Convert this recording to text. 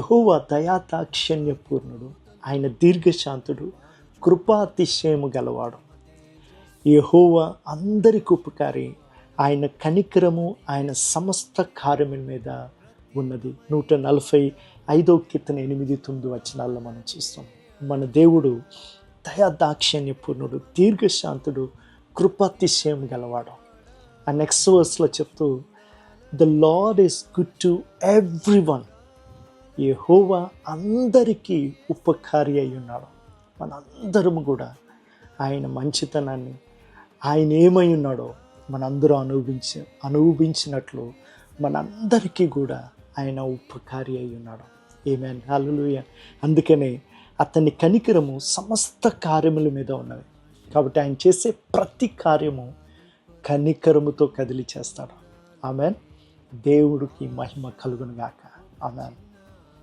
యెహోవా దయాదాక్షిణ్యపూర్ణుడు, ఆయన దీర్ఘశాంతుడు, కృపాతిశయము గలవాడు. యెహోవా అందరికి ఉపకారి, ఆయన కనికరము ఆయన సమస్త కార్యముల మీద ఉన్నది. 145 కీర్తన 8-9 మనం చూస్తాం. మన దేవుడు దయాదాక్షిణ్యపూర్ణుడు, దీర్ఘశాంతుడు, కృపాతిశయం గలవాడు. ఆ నెక్స్ట్ వర్స్లో చెప్తూ, the Lord is good to everyone. Jehovah అందరికీ ఉపకారి అయి ఉన్నాడు. మనందరము కూడా ఆయన మంచితనాన్ని, ఆయన ఏమై ఉన్నాడో మనందరూ అనుభవించినట్లు మనందరికీ కూడా ఆయన ఉపకారి అయి ఉన్నాడు. ఆమేన్, హల్లెలూయా. అందుకనే అతని కనికరము సమస్త కార్యముల మీద ఉన్నది. కాబట్టి ఆయన చేసే ప్రతి కార్యము కనికరముతో కదిలి చేస్తాడు. ఆమేన్. దేవుడికి మహిమ కలుగును గాక. ఆమేన్.